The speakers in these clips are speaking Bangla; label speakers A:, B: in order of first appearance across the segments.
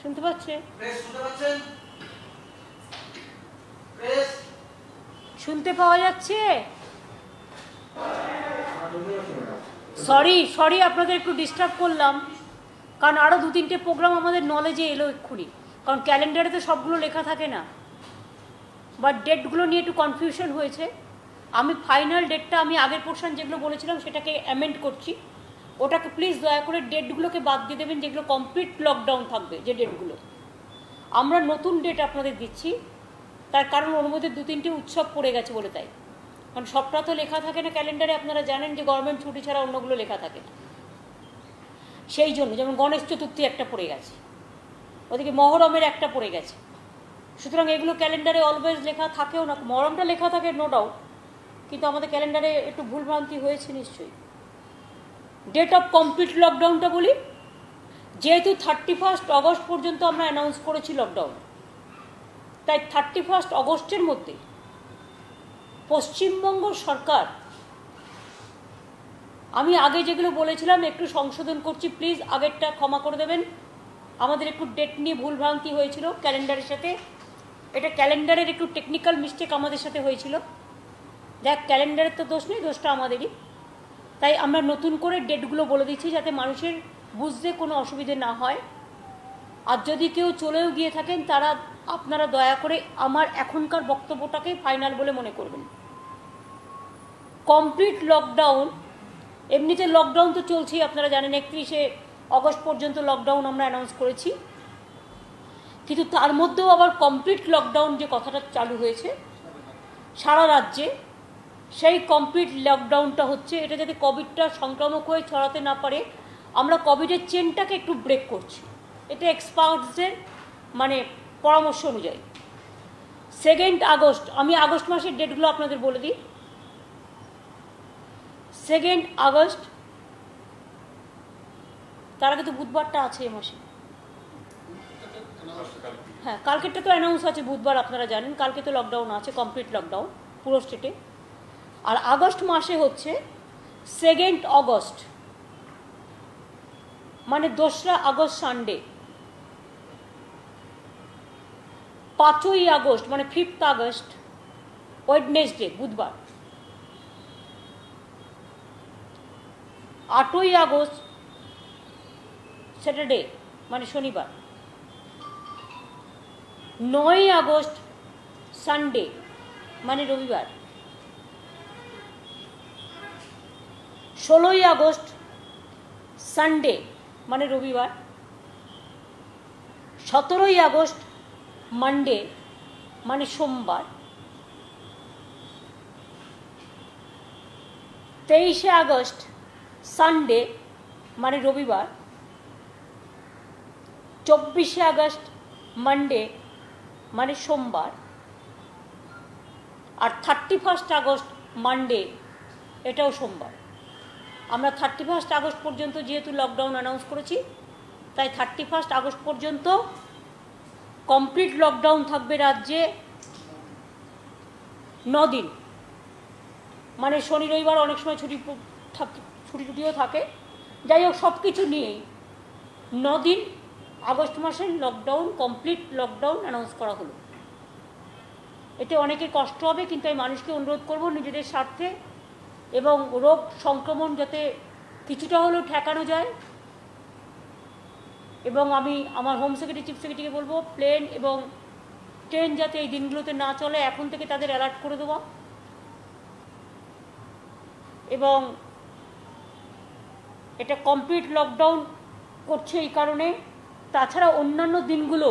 A: শুনতে পাচ্ছে? শুনতে পাওয়া যাচ্ছে? সরি আপনাদের একটু ডিস্টার্ব করলাম, কারণ আরও 2-3টে প্রোগ্রাম আমাদের নলেজে এলো এক্ষুনি, কারণ ক্যালেন্ডারে তো সবগুলো লেখা থাকে না, বাট ডেটগুলো নিয়ে একটু কনফিউশন হয়েছে। আমি ফাইনাল ডেটটা আমি আগের পোর্শন যেগুলো বলেছিলাম সেটাকে অ্যামেন্ড করছি, ওটাকে প্লিজ দয়া করে ডেটগুলোকে বাদ দিয়ে দেবেন যেগুলো কমপ্লিট লকডাউন থাকবে। যে ডেটগুলো আমরা নতুন ডেট আপনাদের দিচ্ছি, তার কারণ ওর মধ্যে 2-3টে উৎসব পড়ে গেছে বলে, তাই। কারণ সবটা তো লেখা থাকে না ক্যালেন্ডারে, আপনারা জানেন যে গভর্নমেন্ট ছুটি ছাড়া অন্যগুলো লেখা থাকে না, সেই জন্য। যেমন গণেশ চতুর্থী একটা পড়ে গেছে, ওদিকে মহরমের একটা পড়ে গেছে, সুতরাং এগুলো ক্যালেন্ডারে অলওয়েজ লেখা থাকেও না। মহরমটা লেখা থাকে নো ডাউট, কিন্তু আমাদের ক্যালেন্ডারে একটু ভুলভ্রান্তি হয়েছে নিশ্চয়ই। ডেট অফ কমপ্লিট লকডাউনটা বলি, যেহেতু 31 অগস্ট পর্যন্ত আমরা অ্যানাউন্স করেছি লকডাউন, তাই 31 অগস্টের মধ্যে পশ্চিমবঙ্গ সরকার, আমি আগে যেগুলো বলেছিলাম একটু সংশোধন করছি, প্লিজ আগেরটা ক্ষমা করে দেবেন। আমাদের একটু ডেট নিয়ে ভুলভ্রান্তি হয়েছিল ক্যালেন্ডারের সাথে, এটা ক্যালেন্ডারের একটু টেকনিক্যাল মিস্টেক আমাদের সাথে হয়েছিল। দেখ, ক্যালেন্ডারের তো দোষ নেই, দোষটা আমাদেরই। তাই আমরা নতুন করে ডেটগুলো বলে দিচ্ছি যাতে মানুষের বুঝতে কোনো অসুবিধে না হয়। আর যদি কেউ চলেও গিয়ে থাকেন তারা আপনারা দয়া করে আমার এখনকার বক্তব্যটাকে ফাইনাল বলে মনে করবেন। কমপ্লিট লকডাউন, এমনিতে লকডাউন তো চলছেই, আপনারা জানেন 31 অগস্ট পর্যন্ত লকডাউন আমরা অ্যানাউন্স করেছি, কিন্তু তার মধ্যেও আবার কমপ্লিট লকডাউন যে কথাটা চালু হয়েছে সারা রাজ্যে, সেই কমপ্লিট লকডাউনটা হচ্ছে এটা যাতে কোভিডটা সংক্রামক হয়ে ছড়াতে না পারে, আমরা কোভিডের চেনটাকে একটু ব্রেক করছি, এটা এক্সপার্টসদের মানে পরামর্শ অনুযায়ী। 2 আগস্ট, আমি আগস্ট মাসের ডেটগুলো আপনাদের বলে দিই। 2 আগস্ট, তার আগে তো বুধবারটা আছে এ মাসে, হ্যাঁ কালকেরটা তো অ্যানাউন্স আছে বুধবার, আপনারা জানেন কালকে তো লকডাউন আছে, কমপ্লিট লকডাউন পুরো স্টেটে। আর আগস্ট মাসে হচ্ছে 2 অগস্ট, মানে 2রা আগস্ট সানডে, 5ই আগস্ট মানে 5th আগস্ট ওয়েডনেসডে বুধবার, 8ই আগস্ট স্যাটারডে মানে শনিবার, 9ই আগস্ট সানডে মানে রবিবার, 16ই আগস্ট সানডে মানে রবিবার, 17ই আগস্ট মানডে মানে সোমবার, 23শে আগস্ট সানডে মানে রবিবার, 24শে আগস্ট মানডে মানে সোমবার, আর 31 আগস্ট মানডে এটাও সোমবার। আমরা 31 আগস্ট পর্যন্ত যেহেতু লকডাউন অ্যানাউন্স করেছি, তাই 31 আগস্ট পর্যন্ত কমপ্লিট লকডাউন থাকবে রাজ্যে 9 দিন, মানে শনি রবিবার অনেক সময় ছুটিও থাকে, যাই হোক সব কিছু নিয়েই 9 দিন আগস্ট মাসের লকডাউন, কমপ্লিট লকডাউন অ্যানাউন্স করা হলো। এতে অনেকের কষ্ট হবে, কিন্তু আমি মানুষকে অনুরোধ করব নিজেদের স্বার্থে এবং রোগ সংক্রমণ যাতে কিছুটা হলেও ঠেকানো যায়, এবং আমি আমার হোম সেক্রেটারি চিফ সেক্রেটারিকে বলবো প্লেন এবং ট্রেন যাতে এই দিনগুলোতে না চলে, এখন থেকে তাদের অ্যালার্ট করে দেওয়া। এবং এটা কমপ্লিট লকডাউন করছে এই কারণে, তাছাড়া অন্যান্য দিনগুলো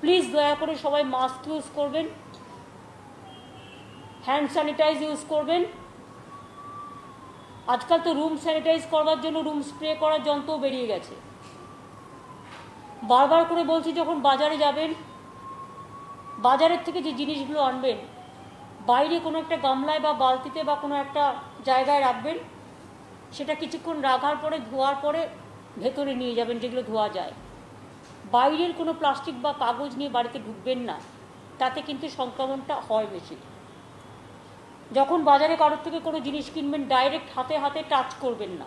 A: প্লিজ দয়া করে সবাই মাস্ক ইউজ করবেন, হ্যান্ড স্যানিটাইজ ইউজ করবেন। আজকাল তো রুম স্যানিটাইজ করবার জন্য রুম স্প্রে করার যন্ত্রও বেরিয়ে গেছে। বারবার করে বলছি, যখন বাজারে যাবেন, বাজারের থেকে যে জিনিসগুলো আনবেন বাইরে কোনো একটা গামলায় বা বালতিতে বা কোনো একটা জায়গায় রাখবেন, সেটা কিছুক্ষণ রাখার পরে ধোয়ার পরে ভেতরে নিয়ে যাবেন যেগুলো ধোয়া যায়। বাইরের কোনো প্লাস্টিক বা কাগজ নিয়ে বাড়িতে ঢুকবেন না, তাতে কিন্তু সংক্রমণটা হয় বেশি। যখন বাজারে কারোর থেকে কোনো জিনিস কিনবেন ডাইরেক্ট হাতে হাতে টাচ করবেন না,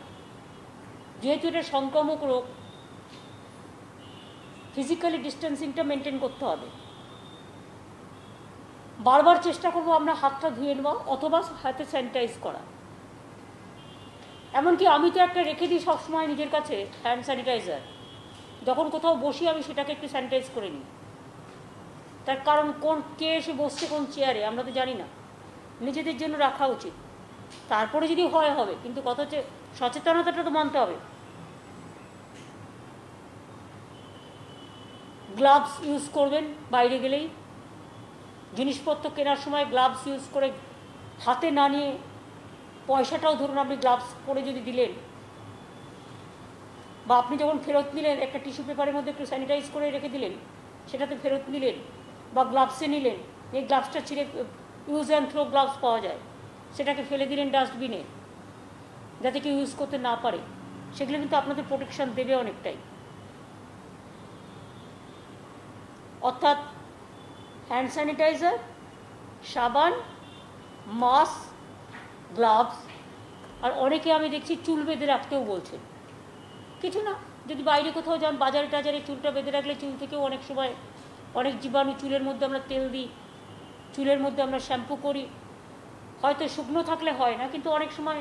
A: যেহেতু এটা সংক্রামক রোগ। ফিজিক্যালি ডিস্টেন্সিংটা মেনটেন করতে হবে। বারবার চেষ্টা করবো আমরা হাতটা ধুয়ে নেওয়া অথবা হাতে স্যানিটাইজ করা। এমনকি আমি তো একটা রেখে দিই সবসময় নিজের কাছে হ্যান্ড স্যানিটাইজার, যখন কোথাও বসি আমি সেটাকে একটু স্যানিটাইজ করে নিই। তার কারণ কে এসে বসছে কোন চেয়ারে আমরা তো জানি না, নিজেদের জন্য রাখা উচিত। তারপরে যদি হবে, কিন্তু কথা হচ্ছে সচেতনতাটা তো মানতে হবে। গ্লাভস ইউজ করবেন বাইরে গেলেই, জিনিসপত্র কেনার সময় গ্লাভস ইউজ করে হাতে না নিয়ে, পয়সাটাও ধরুন আপনি গ্লাভস পরে যদি দিলেন, বা আপনি যখন ফেরত নিলেন একটা টিস্যু পেপারের মধ্যে একটু স্যানিটাইজ করে রেখে দিলেন, সেটাতে ফেরত নিলেন, বা গ্লাভসে নিলেন, এই গ্লাভসটা ছিঁড়ে ইউজ অ্যান্ড থ্রো গ্লাভস পাওয়া যায়, সেটাকে ফেলে দিলেন ডাস্টবিনে যাতে কেউ ইউজ করতে না পারে, সেগুলো কিন্তু আপনাদের প্রোটেকশন দেবে অনেকটাই। অর্থাৎ হ্যান্ড স্যানিটাইজার, সাবান, মাস্ক, গ্লাভস, আর অনেকে আমি দেখছি চুল বেঁধে রাখতেও বলছেন। কিছু না, যদি বাইরে কোথাও যান বাজারে টাজারে চুলটা বেঁধে রাখলে চুল থেকেও অনেক সময় অনেক জীবাণু, চুলের মধ্যে আমরা তেল দিই, চুলের মধ্যে আমরা শ্যাম্পু করি, হয়তো শুকনো থাকলে হয় না, কিন্তু অনেক সময়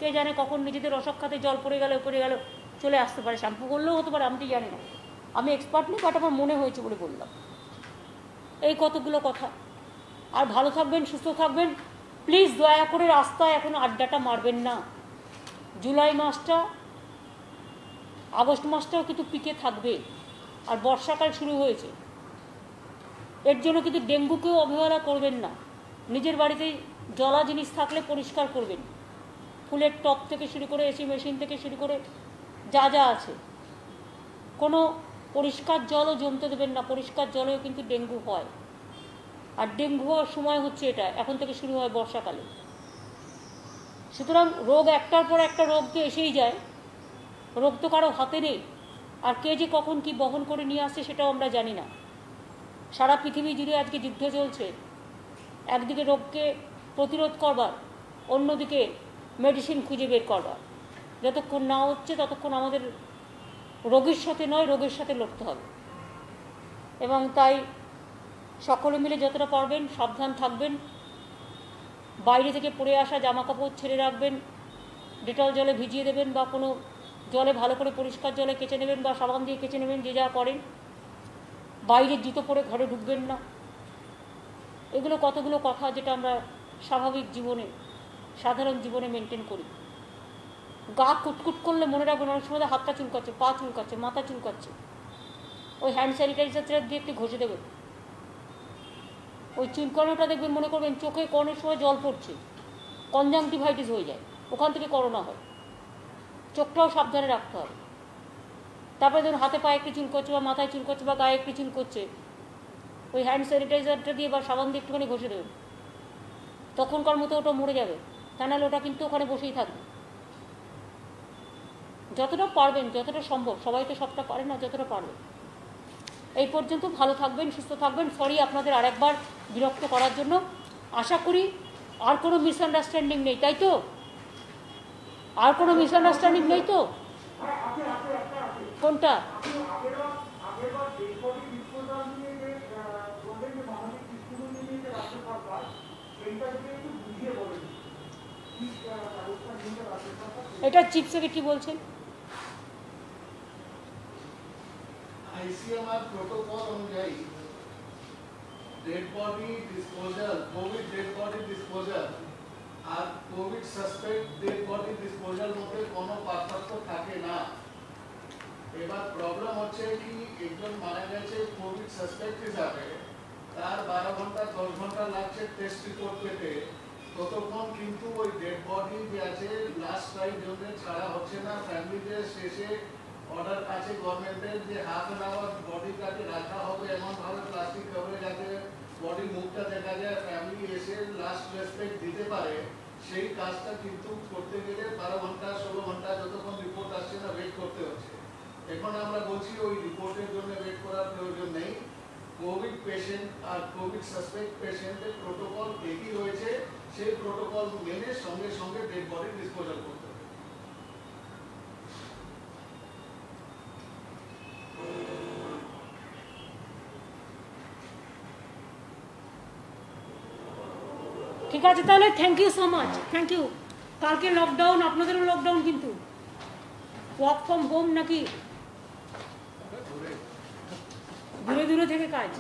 A: কে জানে কখন নিজেদের অসক্ষাতে জল পড়ে গেল চলে আসতে পারে, শ্যাম্পু করলেও হতে পারে, আমি তো জানি না, আমি এক্সপার্ট নেই, বাট আমার মনে হয়েছে বলে বললাম। এই কতগুলো কথা। আর ভালো থাকবেন, সুস্থ থাকবেন। প্লিজ দয়া করে রাস্তায় এখন আড্ডাটা মারবেন না। জুলাই মাসটা, আগস্ট মাসটাও কিন্তু পিকে থাকবে, আর বর্ষাকাল শুরু হয়েছে, এর জন্য কিন্তু ডেঙ্গুকেও অবহেলা করবেন না। নিজের বাড়িতেই জলা জিনিস থাকলে পরিষ্কার করবেন, ফুলের টব থেকে শুরু করে এসি মেশিন থেকে শুরু করে যা যা আছে, কোনো পরিষ্কার জলও জমতে দেবেন না, পরিষ্কার জলেও কিন্তু ডেঙ্গু হয়। আর ডেঙ্গু হওয়ার সময় হচ্ছে এটা, এখন থেকে শুরু হয় বর্ষাকালে। সুতরাং রোগ একটার পর একটা রোগ তো এসেই যায়, রোগ তো কারো হাতে নেই, আর কে যে কখন কি বহন করে নিয়ে আসছে সেটাও আমরা জানি না। সারা পৃথিবী জুড়ে আজকে যুদ্ধ চলছে, একদিকে রোগকে প্রতিরোধ করবার, অন্যদিকে মেডিসিন খুঁজে বের করবার। যতক্ষণ না হচ্ছে ততক্ষণ আমাদের রোগীর সাথে নয়, রোগের সাথে লড়তে হবে। এবং তাই সকলে মিলে যতটা পারবেন সাবধান থাকবেন। বাইরে থেকে পরে আসা জামা কাপড় ছেড়ে রাখবেন, ডেটল জলে ভিজিয়ে দেবেন, বা কোনো জলে ভালো করে পরিষ্কার জলে কেচে নেবেন, বা সাবান দিয়ে কেচে নেবেন, যে যা করেন। বাইরের জুতো পরে ঘরে ঢুকবেন না। এগুলো কতগুলো কথা যেটা আমরা স্বাভাবিক জীবনে, সাধারণ জীবনে মেনটেন করি। গা কুটকুট করলে মনে রাখবেন, অনেক সময় হাতটা চুলকাচ্ছে, পা চুলকাচ্ছে, মাথা চুলকাচ্ছে, ওই হ্যান্ড স্যানিটাইজার দিয়ে একটু ঘষে দেবেন। ওই চুলকানোটা দেখবেন, মনে করবেন চোখে কর্নের সময় জল পড়ছে, কনজাংটিভাইটিস হয়ে যায়, ওখান থেকে করোনা হয়। চোখটাও সাবধানে রাখতে হবে। তারপরে ধরুন হাতে পায়ে একটু চুল করছে, বা মাথায় চুল করছে, বা গায়ে একটু চুল করছে, ওই হ্যান্ড স্যানিটাইজারটা দিয়ে বা সাবান দিয়ে একটুখানি ঘষে দেবেন, তখনকার মতো ওটা মরে যাবে। তা নাহলে ওটা কিন্তু ওখানে বসেই থাকবে। যতটা পারবেন, যতটা সম্ভব, সবাই তো সবটা পারে না, যতটা পারবেন। এই পর্যন্ত ভালো থাকবেন, সুস্থ থাকবেন। সরি আপনাদের আরেকবার বিরক্ত করার জন্য। আশা করি আর কোনো মিসআন্ডারস্ট্যান্ডিং নেই, তাই তো? আর কোনো মিসআন্ডারস্ট্যান্ডিং নেই তো? কোনটা? এটা চিফ সেক্রেটারি বলছেন।
B: ICMR protocol অনুযায়ী dead body disposal, covid dead body disposal আর covid suspect dead body disposal মধ্যে কোনো পার্থক্য থাকে না। এবার প্রবলেম হচ্ছে কি, একজন মারা গেছে কোভিড সাসপেক্ট হিসাবে, তার 12 ঘন্টা 10 ঘন্টা লাগছে টেস্ট রিপোর্ট পেতে, ততক্ষণ কিন্তু ওই ডেড বডি যে আছে লাস্ট টাইম জন্য ছাড়া হচ্ছে না। ফ্যামিলিদের শেষে অর্ডার আছে গভর্নমেন্টের যে হাফ অ্যান আওয়ার বডিটাকে রাখা হবে এমনভাবে প্লাস্টিক কভারে, যাতে বডির মুখটা দেখা যায়, ফ্যামিলি এসে লাস্ট রেসপেক্ট দিতে পারে। সেই কাজটা কিন্তু করতে গেলে 12 ঘন্টা 16 ঘন্টা যতক্ষণ রিপোর্ট আসছে না ওয়েট করতে হচ্ছে। এখন আমরা বলছি ওই রিপোর্টের জন্য ওয়েট করার প্রয়োজন নেই। কোভিড পেশেন্ট আর কোভিড সাসপেক্ট পেশেন্টের প্রোটোকল একই রয়েছে, সেই প্রোটোকল মেনে সঙ্গে সঙ্গে ডেড বডি ডিসপোজাল করতে হবে।
A: ঠিক আছে তাহলে, thank you so much, thank you. কালকে লকডাউন, আপনাদেরও লকডাউন কিন্তু, ওয়ার্ক ফ্রম হোম নাকি দূরে দূরে থেকে কাজ?